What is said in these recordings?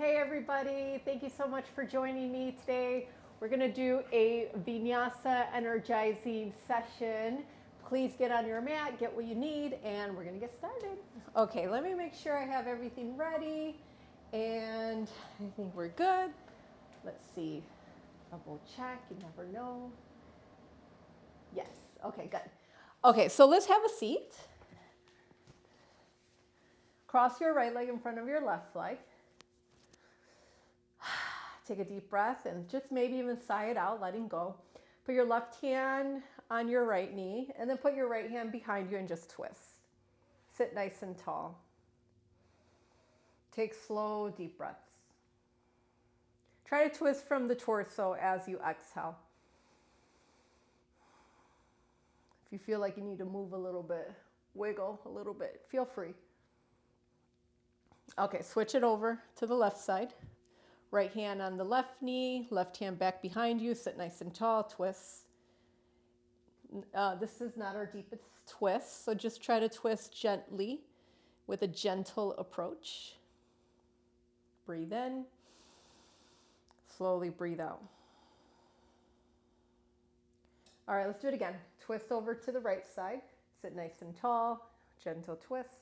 Hey everybody, thank you so much for joining me today. We're going to do a vinyasa energizing session. Please get on your mat, get what you need, and we're going to get started. Okay, let me make sure I have everything ready, and I think we're good. Let's see, double check, you never know. Yes, okay, good. Okay, so let's have a seat. Cross your right leg in front of your left leg. Take a deep breath and just maybe even sigh it out, letting go. Put your left hand on your right knee and then put your right hand behind you and just twist. Sit nice and tall. Take slow, deep breaths. Try to twist from the torso as you exhale. If you feel like you need to move a little bit, wiggle a little bit, feel free. Okay, switch it over to the left side. Right hand on the left knee, left hand back behind you, sit nice and tall, twist. This is not our deepest twist, so just try to twist gently with a gentle approach. Breathe in, slowly breathe out. All right, let's do it again. Twist over to the right side, sit nice and tall, gentle twist.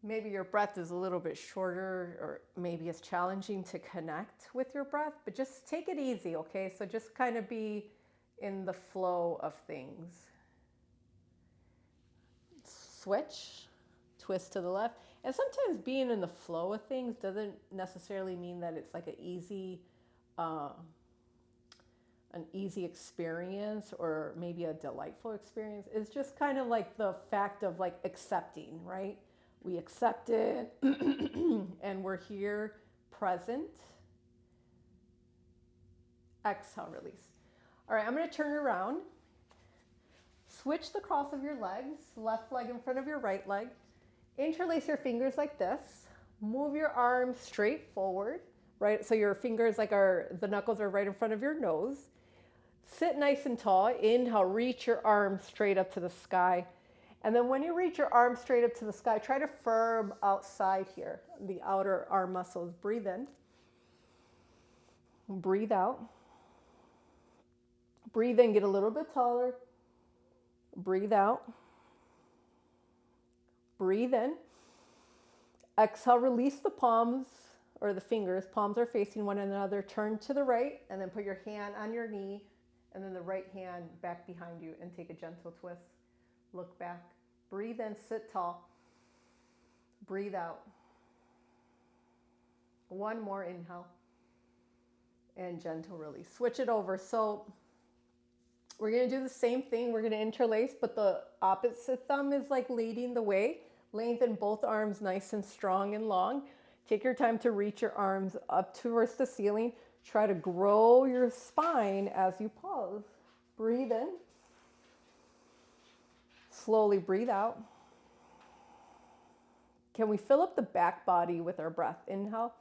Maybe your breath is a little bit shorter, or maybe it's challenging to connect with your breath, but just take it easy, okay? So just kind of be in the flow of things. Switch, twist to the left. And sometimes being in the flow of things doesn't necessarily mean that it's like an easy experience or maybe a delightful experience. It's just kind of like the fact of like accepting, right? We accept it and we're here present. Exhale, release. All right, I'm going to turn around. Switch the cross of your legs, left leg in front of your right leg. Interlace your fingers like this. Move your arms straight forward, right? So your fingers the knuckles are right in front of your nose. Sit nice and tall. Inhale, reach your arms straight up to the sky. And then when you reach your arms straight up to the sky, try to firm outside here, the outer arm muscles. Breathe in. Breathe out. Breathe in, get a little bit taller. Breathe out. Breathe in. Exhale, release the palms or the fingers. Palms are facing one another. Turn to the right and then put your hand on your knee and then the right hand back behind you and take a gentle twist. Look back. Breathe in, sit tall. Breathe out. One more inhale and gentle release. Switch it over. So we're going to do the same thing. We're going to interlace, but the opposite thumb is like leading the way. Lengthen both arms nice and strong and long. Take your time to reach your arms up towards the ceiling. Try to grow your spine as you pause. Breathe in. Slowly breathe out. Can we fill up the back body with our breath? Inhale.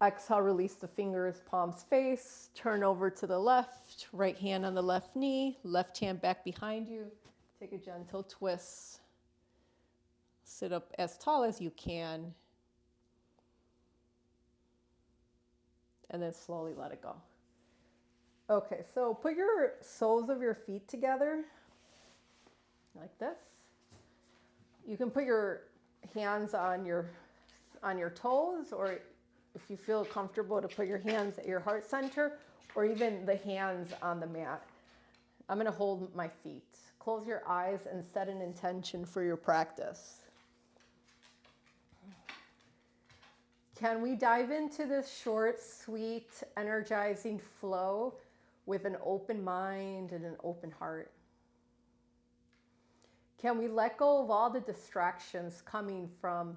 Exhale, release the fingers, palms face. Turn over to the left. Right hand on the left knee. Left hand back behind you. Take a gentle twist. Sit up as tall as you can. And then slowly let it go. Okay, so put your soles of your feet together like this. You can put your hands on your toes, or if you feel comfortable to put your hands at your heart center, or even the hands on the mat. I'm going to hold my feet. Close your eyes and set an intention for your practice. Can we dive into this short, sweet, energizing flow with an open mind and an open heart? Can we let go of all the distractions coming from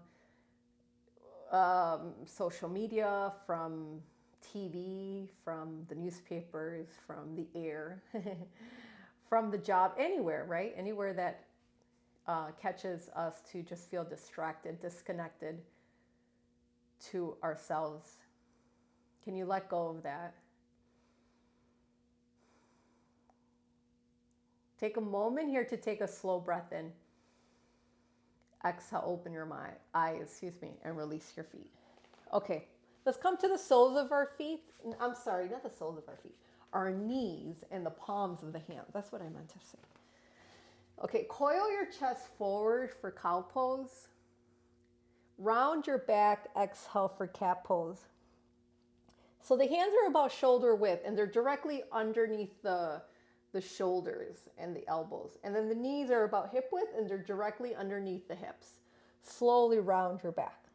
social media, from TV, from the newspapers, from the air, from the job, anywhere, right? Anywhere that catches us to just feel distracted, disconnected to ourselves. Can you let go of that? Take a moment here to take a slow breath in. Exhale, open your eyes, and release your feet. Okay, let's come to the soles of our feet. I'm sorry, not the soles of our feet. Our knees and the palms of the hands. That's what I meant to say. Okay, coil your chest forward for cow pose. Round your back, exhale for cat pose. So the hands are about shoulder width and they're directly underneath the shoulders and the elbows. And then the knees are about hip width and they're directly underneath the hips. Slowly round your back.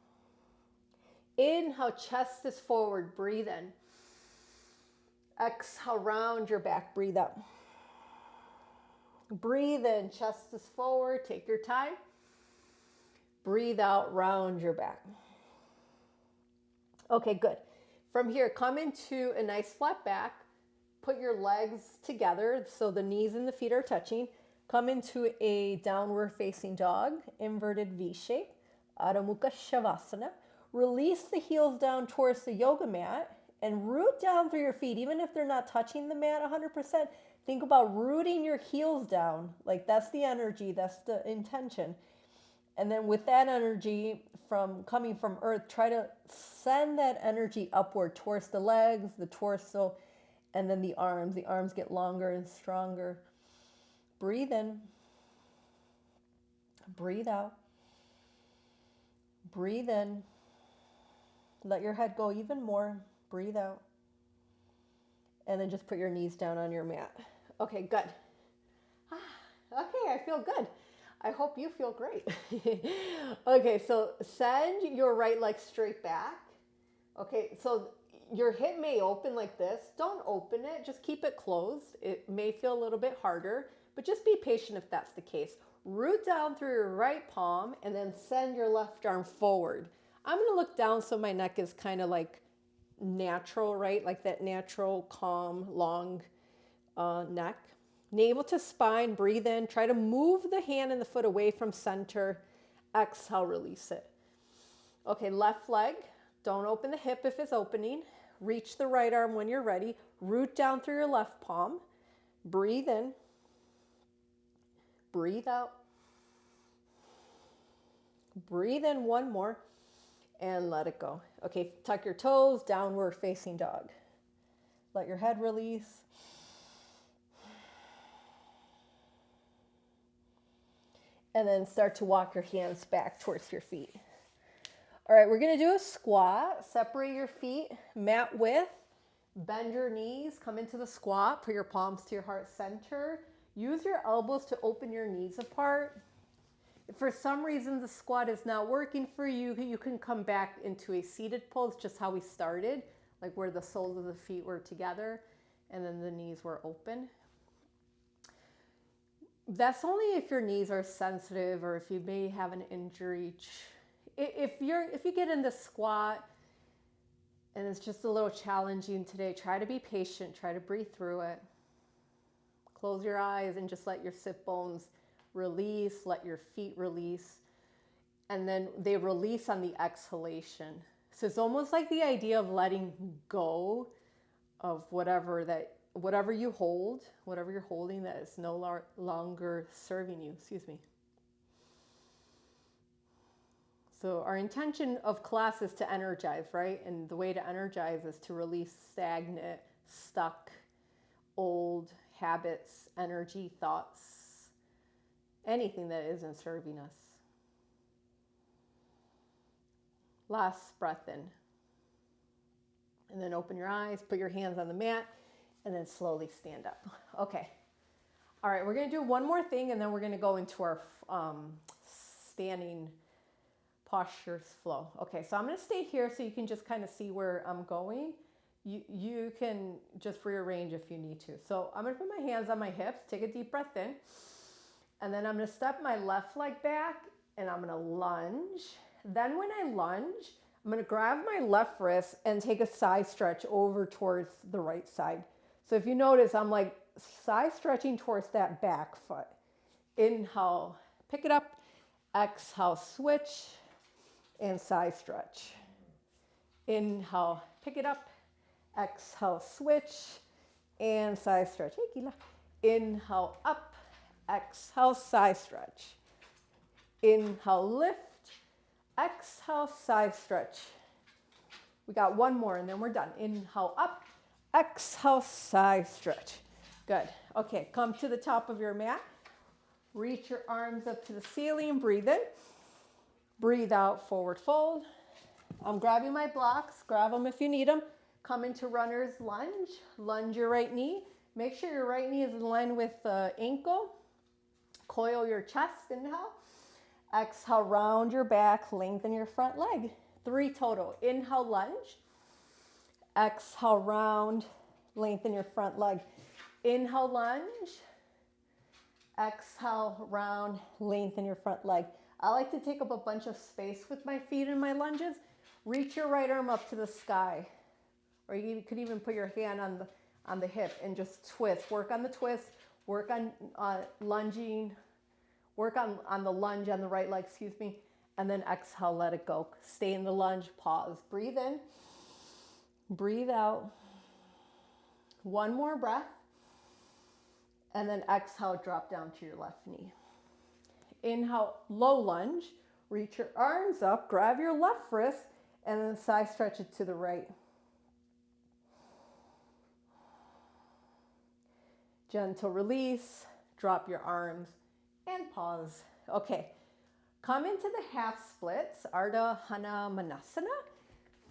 Inhale, chest is forward, breathe in. Exhale, round your back, breathe out. Breathe in, chest is forward, take your time. Breathe out, round your back. Okay, good. From here, come into a nice flat back. Put your legs together so the knees and the feet are touching. Come into a downward facing dog, inverted V shape, Adho Mukha Shavasana. Release the heels down towards the yoga mat and root down through your feet. Even if they're not touching the mat 100%, think about rooting your heels down. Like that's the energy, that's the intention. And then with that energy coming from earth, try to send that energy upward towards the legs, the torso, and then the arms. The arms get longer and stronger. Breathe in. Breathe out. Breathe in. Let your head go even more. Breathe out. And then just put your knees down on your mat. Okay, good. Okay, I feel good. I hope you feel great. Okay, so send your right leg straight back. Okay, so your hip may open like this. Don't open it, just keep it closed. It may feel a little bit harder, but just be patient if that's the case. Root down through your right palm and then send your left arm forward. I'm gonna look down so my neck is kind of like natural, right? Like that natural, calm, long neck. Navel to spine, breathe in. Try to move the hand and the foot away from center. Exhale, release it. Okay, left leg. Don't open the hip if it's opening. Reach the right arm when you're ready. Root down through your left palm. Breathe in. Breathe out. Breathe in one more and let it go. Okay, tuck your toes, downward facing dog. Let your head release. And then start to walk your hands back towards your feet. All right, we're gonna do a squat. Separate your feet, mat width. Bend your knees, come into the squat. Put your palms to your heart center. Use your elbows to open your knees apart. If for some reason the squat is not working for you, you can come back into a seated pose, just how we started, like where the soles of the feet were together and then the knees were open. That's only if your knees are sensitive or if you may have an injury. If you get in the squat and it's just a little challenging today, try to be patient, try to breathe through it. Close your eyes and just let your sit bones release, let your feet release. And then they release on the exhalation. So it's almost like the idea of letting go of whatever you hold, whatever you're holding that is no longer serving you, So our intention of class is to energize, right? And the way to energize is to release stagnant, stuck, old habits, energy, thoughts, anything that isn't serving us. Last breath in. And then open your eyes, put your hands on the mat, and then slowly stand up. Okay. All right, we're gonna do one more thing and then we're gonna go into our standing postures flow. Okay, so I'm gonna stay here so you can just kind of see where I'm going. You can just rearrange if you need to. So I'm gonna put my hands on my hips, take a deep breath in, and then I'm gonna step my left leg back and I'm gonna lunge. Then when I lunge, I'm gonna grab my left wrist and take a side stretch over towards the right side. So if you notice, I'm like side stretching towards that back foot. Inhale, pick it up. Exhale, switch and side stretch. Inhale, pick it up. Exhale, switch and side stretch. Inhale, up. Exhale, side stretch. Inhale, lift. Exhale, side stretch. We got one more and then we're done. Inhale, up. Exhale, side stretch. Good. Okay, come to the top of your mat. Reach your arms up to the ceiling. Breathe in. Breathe out, forward fold. I'm grabbing my blocks. Grab them if you need them. Come into runner's lunge. Lunge your right knee. Make sure your right knee is in line with the ankle. Coil your chest. Inhale. Exhale, round your back. Lengthen your front leg. 3 total. Inhale, lunge. Exhale, round. Lengthen your front leg. Inhale, lunge. Exhale, round. Lengthen your front leg. I like to take up a bunch of space with my feet in my lunges. Reach your right arm up to the sky. Or you could even put your hand on the hip and just twist. Work on the twist. Work on lunging. Work on the lunge on the right leg, excuse me. And then exhale, let it go. Stay in the lunge, pause. Breathe in. Breathe out. One more breath. And then exhale, drop down to your left knee. Inhale, low lunge. Reach your arms up, grab your left wrist, and then side stretch it to the right. Gentle release, drop your arms, and pause. Okay, come into the half splits, Ardha Hanumanasana.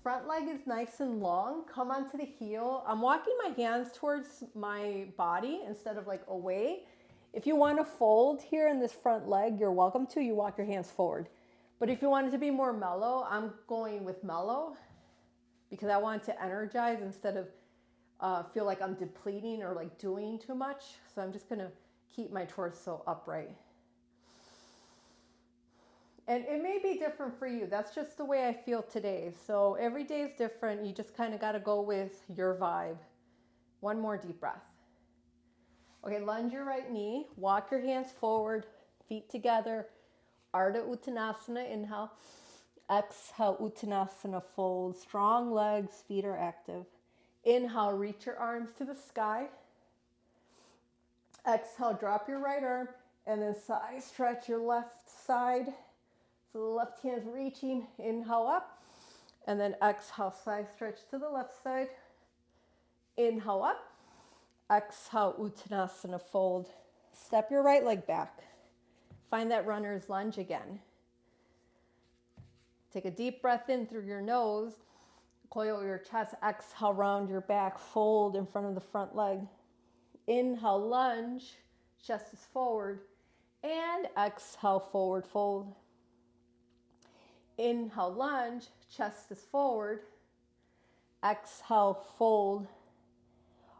Front leg is nice and long. Come onto the heel. I'm walking my hands towards my body instead of like away. If you want to fold here in this front leg, you're welcome to. You walk your hands forward. But if you want it to be more mellow, I'm going with mellow because I want to energize instead of feel like I'm depleting or like doing too much. So I'm just going to keep my torso upright. And it may be different for you. That's just the way I feel today. So every day is different. You just kind of got to go with your vibe. One more deep breath. Okay, lunge your right knee. Walk your hands forward, feet together. Ardha Uttanasana, inhale. Exhale, Uttanasana, fold. Strong legs, feet are active. Inhale, reach your arms to the sky. Exhale, drop your right arm. And then side stretch your left side. So the left hand's reaching, inhale up, and then exhale, side stretch to the left side. Inhale up, exhale, Uttanasana, fold. Step your right leg back. Find that runner's lunge again. Take a deep breath in through your nose. Coil your chest, exhale, round your back, fold in front of the front leg. Inhale, lunge, chest is forward, and exhale, forward fold. Inhale, lunge, chest is forward. Exhale, fold.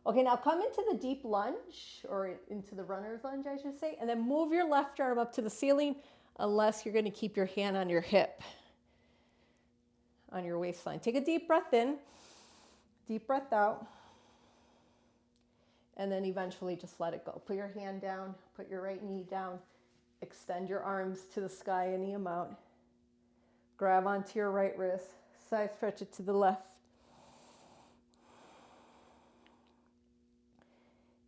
Okay, now come into the deep lunge, or into the runner's lunge, I should say, and then move your left arm up to the ceiling unless you're going to keep your hand on your hip, on your waistline. Take a deep breath in, deep breath out, and then eventually just let it go. Put your hand down, put your right knee down, extend your arms to the sky any amount. Grab onto your right wrist, side stretch it to the left.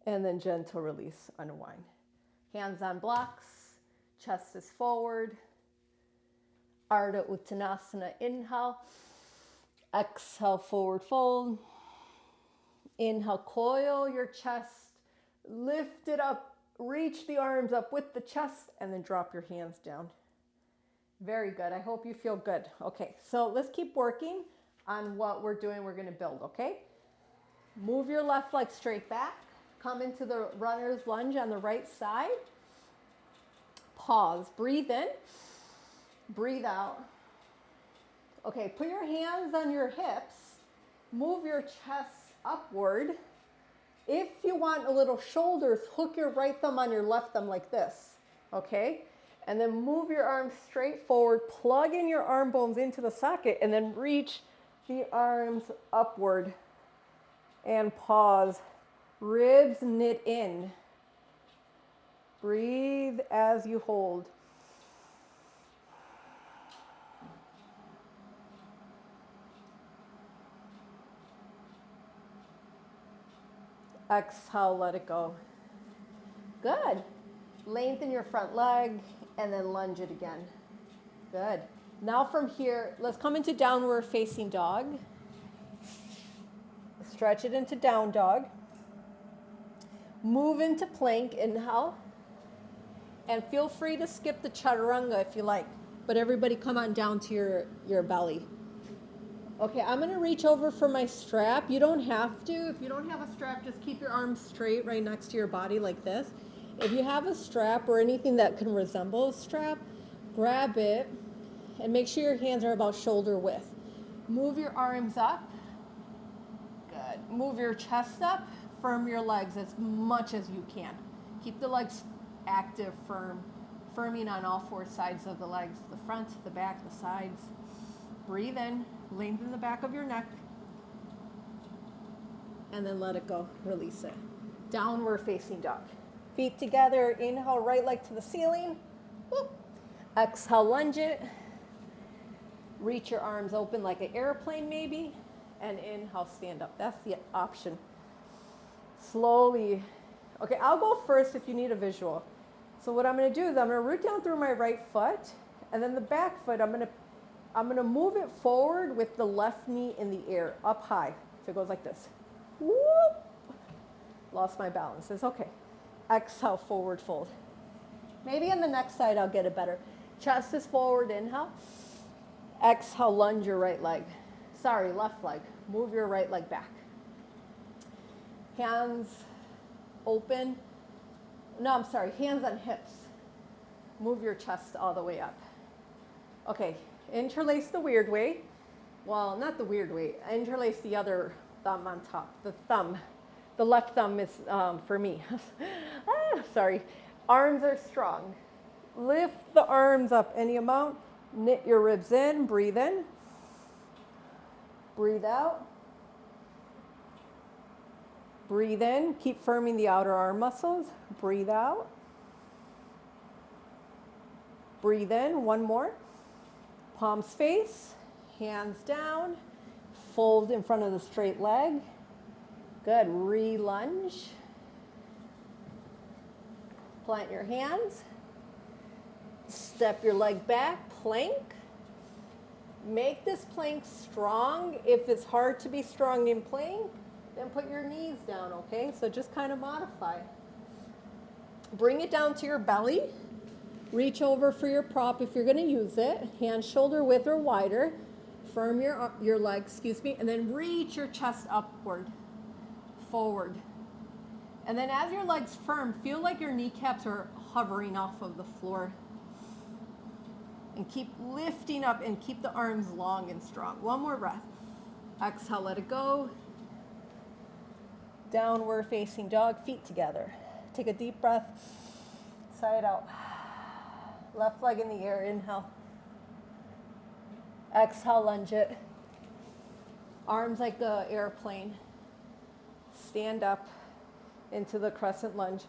And then gentle release, unwind. Hands on blocks, chest is forward. Ardha Uttanasana, inhale. Exhale, forward fold. Inhale, coil your chest, lift it up, reach the arms up with the chest, and then drop your hands down. Very good. I hope you feel good. Okay, so let's keep working on what we're doing. We're going to build, okay? Move your left leg straight back. Come into the runner's lunge on the right side. Pause. Breathe in. Breathe out. Okay, put your hands on your hips. Move your chest upward. If you want a little shoulders, hook your right thumb on your left thumb like this, okay? And then move your arms straight forward, plug in your arm bones into the socket, and then reach the arms upward. And pause. Ribs knit in. Breathe as you hold. Exhale, let it go. Good. Lengthen your front leg. and then lunge it again. Good. Now from here, let's come into downward facing dog. Stretch it into down dog. Move into plank, inhale. And feel free to skip the chaturanga if you like, but everybody come on down to your belly. Okay, I'm gonna reach over for my strap. You don't have to. If you don't have a strap, just keep your arms straight right next to your body like this. If you have a strap or anything that can resemble a strap, grab it and make sure your hands are about shoulder width. Move your arms up. Good. Move your chest up. Firm your legs as much as you can. Keep the legs active, firming on all four sides of the legs, the front, the back, the sides. Breathe in, lengthen the back of your neck, and then let it go, release it. Downward facing dog. Feet together, inhale, right leg to the ceiling. Whoop. Exhale, lunge it. Reach your arms open like an airplane maybe, and inhale, stand up. That's the option. Slowly. Okay, I'll go first if you need a visual. So what I'm gonna do is I'm gonna root down through my right foot, and then the back foot, I'm gonna move it forward with the left knee in the air, up high. So it goes like this. Whoop. Lost my balance. It's okay. Exhale, forward fold. Maybe on the next side I'll get it better. Chest is forward, inhale. Exhale, lunge your right leg. Sorry, left leg. Move your right leg back. Hands open. No, I'm sorry, hands on hips. Move your chest all the way up. Okay, interlace the weird way. Well, not the weird way. Interlace the other thumb on top. The left thumb is for me. Sorry. Arms are strong. Lift the arms up any amount. Knit your ribs in. Breathe in. Breathe out. Breathe in. Keep firming the outer arm muscles. Breathe out. Breathe in. One more. Palms face. Hands down. Fold in front of the straight leg. Good. Re-lunge. Plant your hands. Step your leg back. Plank. Make this plank strong. If it's hard to be strong in plank, then put your knees down, okay? So just kind of modify. Bring it down to your belly. Reach over for your prop if you're going to use it. Hands shoulder width or wider. Firm your leg, and then reach your chest upward, forward. And then as your legs firm, feel like your kneecaps are hovering off of the floor. And keep lifting up and keep the arms long and strong. One more breath. Exhale, let it go. Downward facing dog, feet together. Take a deep breath. Sigh it out. Left leg in the air, inhale. Exhale, lunge it. Arms like the airplane. Stand up into the crescent lunge.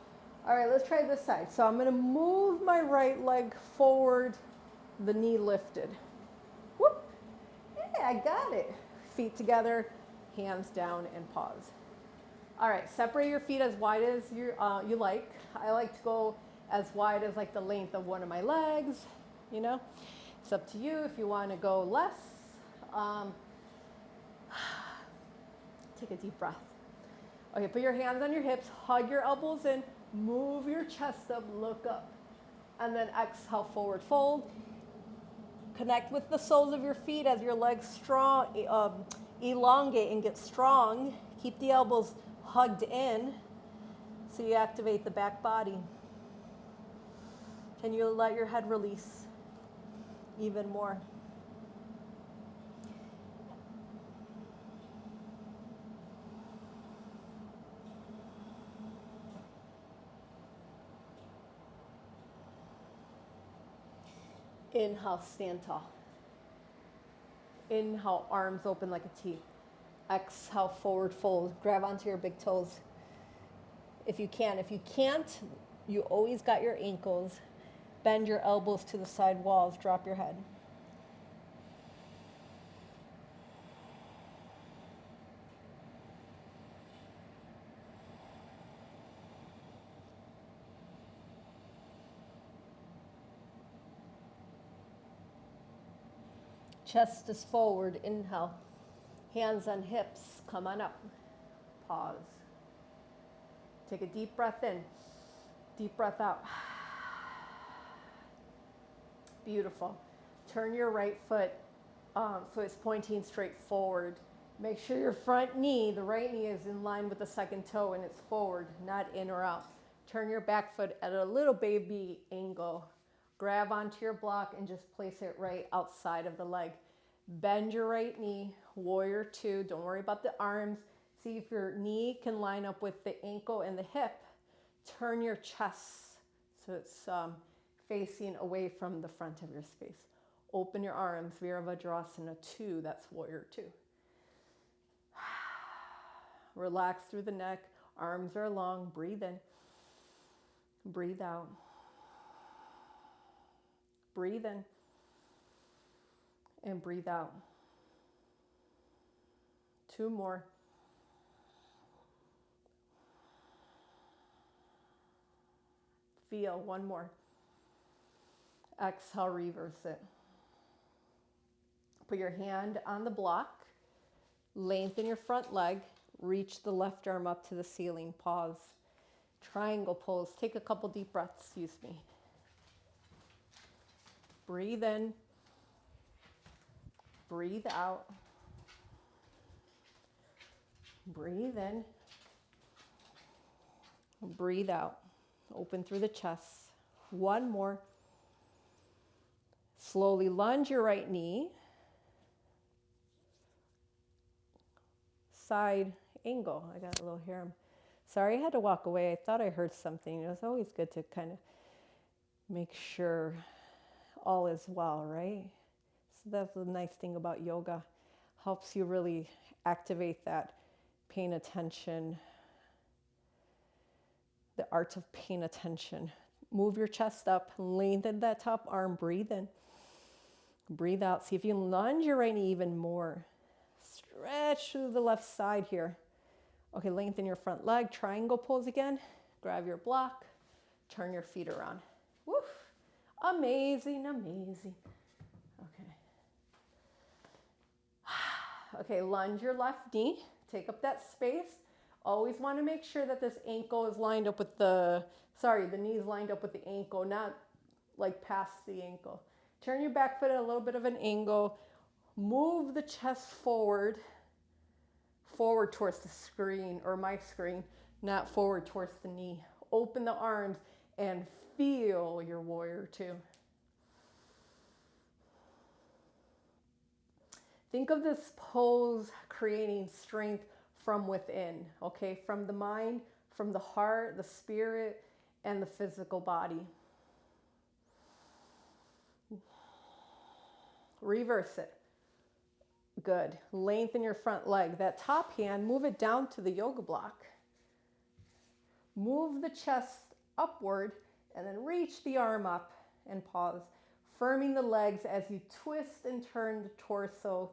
All right, let's try this side. So I'm gonna move my right leg forward, the knee lifted. Whoop, yeah, I got it. Feet together, hands down, and pause. All right, separate your feet as wide as you like. I like to go as wide as like the length of one of my legs, you know. It's up to you if you want to go less. Take a deep breath. Okay, put your hands on your hips, hug your elbows in, move your chest up, look up. And then exhale, forward fold. Connect with the soles of your feet as your legs strong, elongate and get strong. Keep the elbows hugged in so you activate the back body. Can you let your head release even more? Inhale, stand tall. Inhale, arms open like a T. Exhale, forward fold. Grab onto your big toes if you can. If you can't, you always got your ankles. Bend your elbows to the side walls. Drop your head. Chest is forward, inhale. Hands on hips, come on up. Pause. Take a deep breath in, deep breath out. Beautiful. Turn your right foot so it's pointing straight forward. Make sure your front knee, the right knee, is in line with the second toe and it's forward, not in or out. Turn your back foot at a little baby angle. Grab onto your block and just place it right outside of the leg. Bend your right knee, warrior two. Don't worry about the arms. See if your knee can line up with the ankle and the hip. Turn your chest so it's facing away from the front of your space. Open your arms, Virabhadrasana 2, that's warrior 2. Relax through the neck, arms are long, breathe in, breathe out. Breathe in and breathe out. 2 more. Feel, 1 more. Exhale, reverse it. Put your hand on the block, lengthen your front leg, reach the left arm up to the ceiling, pause. Triangle pose, take a couple deep breaths, excuse me. Breathe in, breathe out, breathe in, breathe out. Open through the chest. 1 more. Slowly lunge your right knee. Side angle. I got a little hair. Sorry, I had to walk away. I thought I heard something. It was always good to kind of make sure all is well, right? So that's the nice thing about yoga. Helps you really activate that paying attention, the art of paying attention. Move your chest up, lengthen that top arm, breathe in, breathe out. See if you can lunge your right knee even more. Stretch through the left side here. Okay, lengthen your front leg, triangle pose again. Grab your block, turn your feet around. Woof. Amazing, amazing. Okay. Okay, lunge your left knee, take up that space. Always want to make sure that this ankle is lined up with the knee is lined up with the ankle, not like past the ankle. Turn your back foot at a little bit of an angle. Move the chest forward towards the screen or my screen, not forward towards the knee. Open the arms and feel your warrior 2. Think of this pose creating strength from within, okay? From the mind, from the heart, the spirit, and the physical body. Reverse it. Good. Lengthen your front leg. That top hand, move it down to the yoga block. Move the chest upward and then reach the arm up and pause. Firming the legs as you twist and turn the torso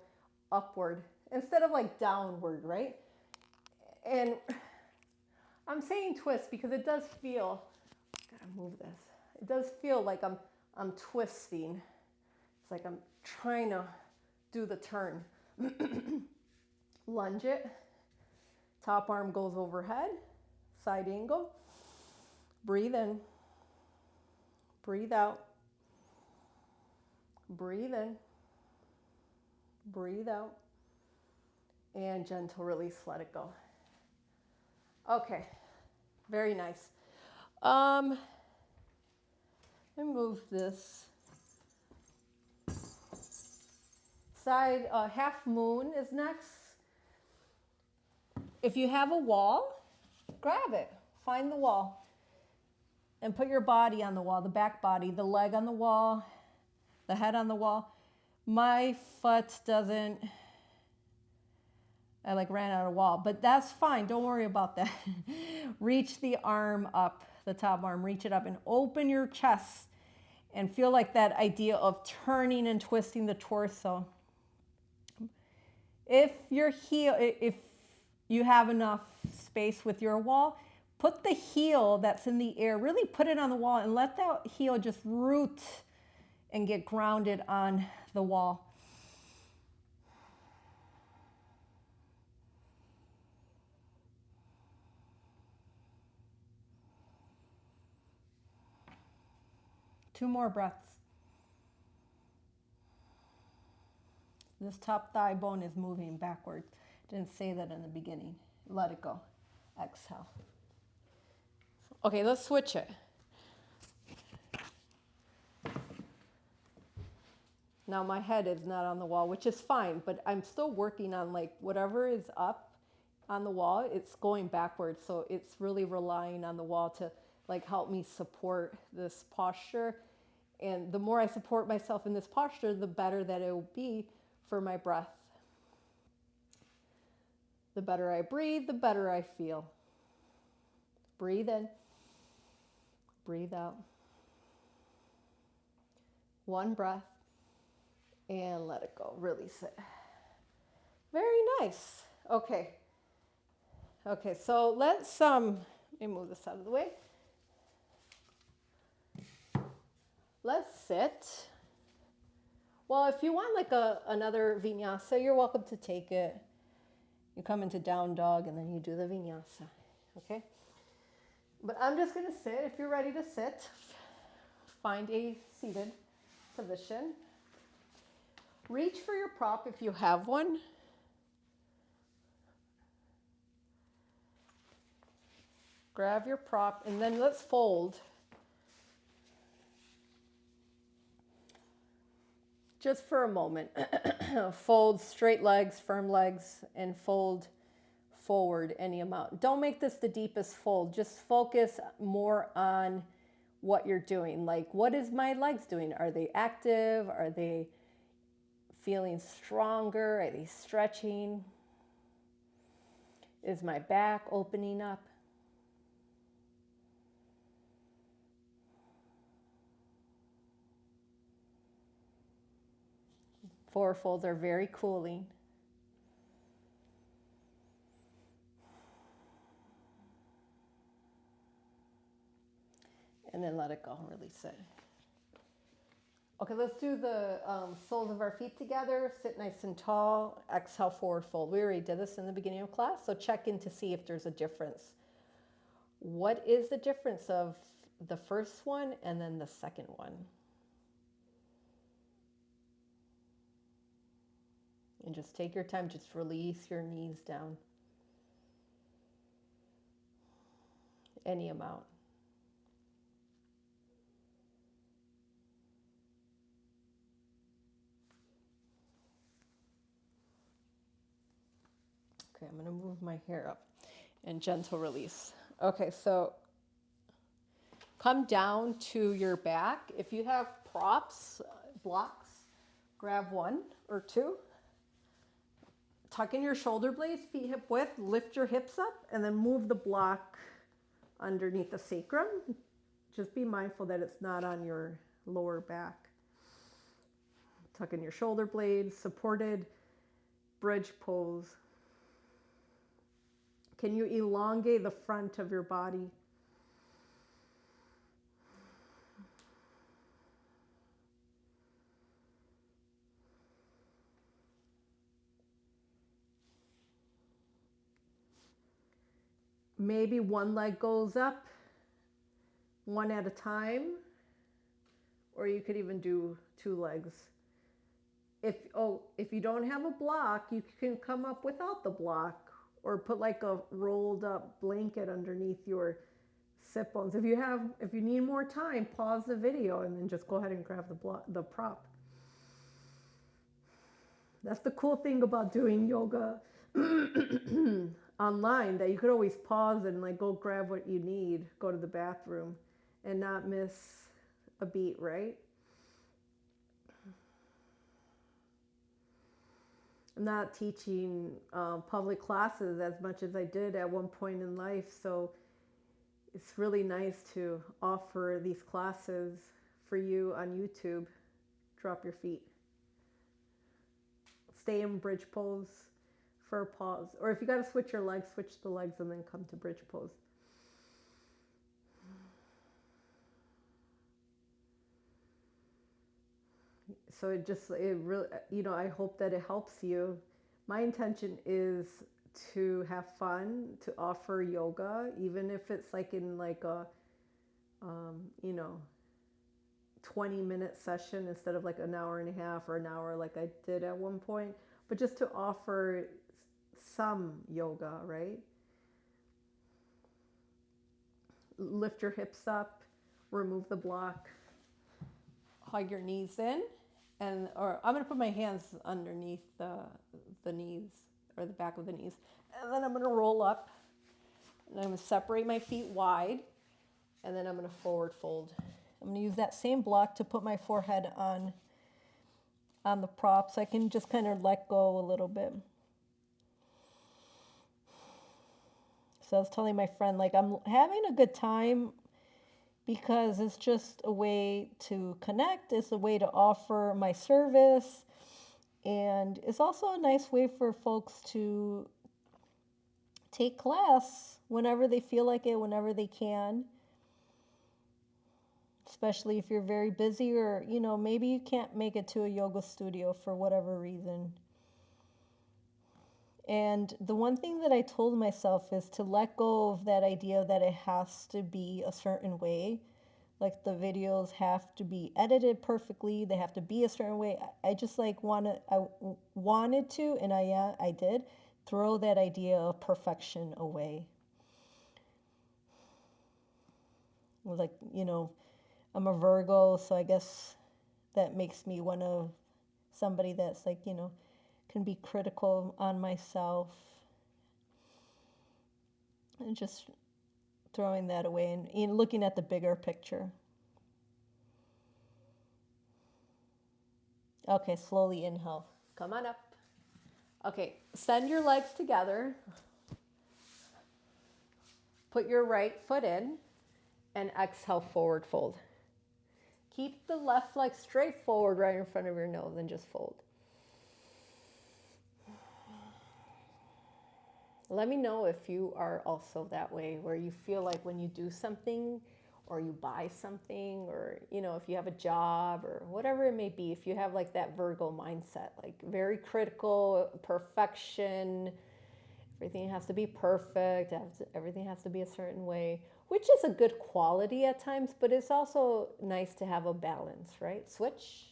upward instead of like downward, right? And I'm saying twist because it does feel, gotta move this. It does feel like I'm twisting. It's like I'm trying to do the turn. Lunge it. Top arm goes overhead. Side angle. Breathe in. Breathe out. Breathe in. Breathe out. And gentle release, let it go. Okay, very nice. Let me move this. Side half moon is next. If you have a wall, grab it. Find the wall. And put your body on the wall, the back body, the leg on the wall, the head on the wall. My foot doesn't, I like ran out of wall, but that's fine. Don't worry about that. Reach the arm up, the top arm, reach it up and open your chest and feel like that idea of turning and twisting the torso. If you have enough space with your wall, put the heel that's in the air, really put it on the wall and let that heel just root and get grounded on the wall. 2 more breaths. This top thigh bone is moving backwards. Didn't say that in the beginning. Let it go. Exhale. Okay, let's switch it. Now my head is not on the wall, which is fine, but I'm still working on like whatever is up on the wall, it's going backwards. So it's really relying on the wall to like help me support this posture. And the more I support myself in this posture, the better that it will be for my breath. The better I breathe, the better I feel. Breathe in, breathe out. 1 breath. And let it go, release it. Very nice. Okay. Okay, so let's, let me move this out of the way. Let's sit. Well, if you want like another vinyasa, you're welcome to take it. You come into down dog and then you do the vinyasa, okay? But I'm just gonna sit. If you're ready to sit, find a seated position. Reach for your prop if you have one. Grab your prop and then let's fold. Just for a moment. Fold straight legs, firm legs, and fold forward any amount. Don't make this the deepest fold. Just focus more on what you're doing. Like, what is my legs doing? Are they active? Are they feeling stronger? Are they stretching? Is my back opening up? Forward folds are very cooling. And then let it go, release it. Okay, let's do the soles of our feet together. Sit nice and tall. Exhale, forward fold. We already did this in the beginning of class, so check in to see if there's a difference. What is the difference of the first one and then the second one? And just take your time, just release your knees down. Any amount. Okay, I'm gonna move my hair up and gentle release. Okay, so come down to your back. If you have props, blocks, grab 1 or 2. Tuck in your shoulder blades, feet hip width, lift your hips up, and then move the block underneath the sacrum. Just be mindful that it's not on your lower back. Tuck in your shoulder blades, supported bridge pose. Can you elongate the front of your body? Maybe one leg goes up, one at a time, or you could even do 2 legs. If you don't have a block, you can come up without the block, or put like a rolled up blanket underneath your sit bones. If you need more time, pause the video and then just go ahead and grab the prop. That's the cool thing about doing yoga online, that you could always pause and like go grab what you need, go to the bathroom, and not miss a beat, right? I'm not teaching public classes as much as I did at one point in life, so it's really nice to offer these classes for you on YouTube. Drop your feet. Stay in bridge pose for a pause. Or if you got to switch your legs, switch the legs and then come to bridge pose. So it really, I hope that it helps you. My intention is to have fun, to offer yoga, even if it's like in like a, 20-minute session instead of like an hour and a half or an hour like I did at one point, but just to offer some yoga, right? Lift your hips up, remove the block, hug your knees in, or I'm going to put my hands underneath the knees or the back of the knees, and then I'm going to roll up, and I'm going to separate my feet wide, and then I'm going to forward fold. I'm going to use that same block to put my forehead on the prop so I can just kind of let go a little bit. So I was telling my friend, like, I'm having a good time because it's just a way to connect. It's a way to offer my service. And it's also a nice way for folks to take class whenever they feel like it, whenever they can. Especially if you're very busy or, you know, maybe you can't make it to a yoga studio for whatever reason. And the one thing that I told myself is to let go of that idea that it has to be a certain way. Like the videos have to be edited perfectly. They have to be a certain way. I just like wanted to, and I did, throw that idea of perfection away. Like, you know, I'm a Virgo, so I guess that makes me somebody that's like, you know, can be critical on myself, and just throwing that away and looking at the bigger picture. Okay, slowly inhale. Come on up. Okay, send your legs together. Put your right foot in and exhale, forward fold. Keep the left leg straight forward right in front of your nose and just fold. Let me know if you are also that way, where you feel like when you do something or you buy something, or, you know, if you have a job or whatever it may be, if you have like that Virgo mindset, like very critical, perfection, everything has to be perfect, everything has to be a certain way, which is a good quality at times, but it's also nice to have a balance, right? Switch.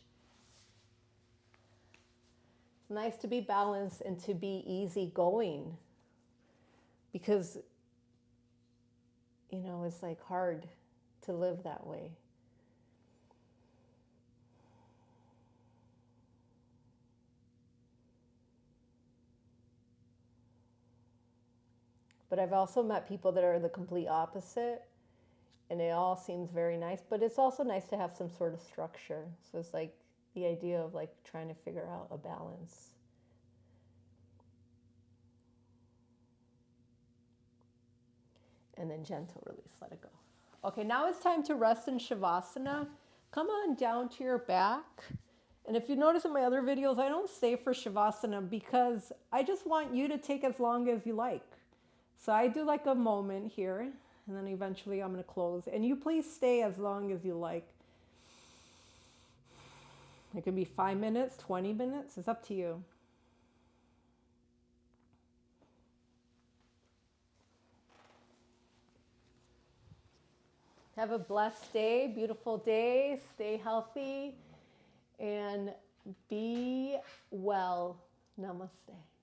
It's nice to be balanced and to be easygoing. Because, you know, it's like hard to live that way. But I've also met people that are the complete opposite, and it all seems very nice, but it's also nice to have some sort of structure. So it's like the idea of like trying to figure out a balance. And then gentle release, let it go. Okay, now it's time to rest in Shavasana. Come on down to your back. And if you notice in my other videos, I don't stay for Shavasana because I just want you to take as long as you like. So I do like a moment here, and then eventually I'm going to close. And you please stay as long as you like. It can be 5 minutes, 20 minutes. It's up to you. Have a blessed day, beautiful day. Stay healthy and be well. Namaste.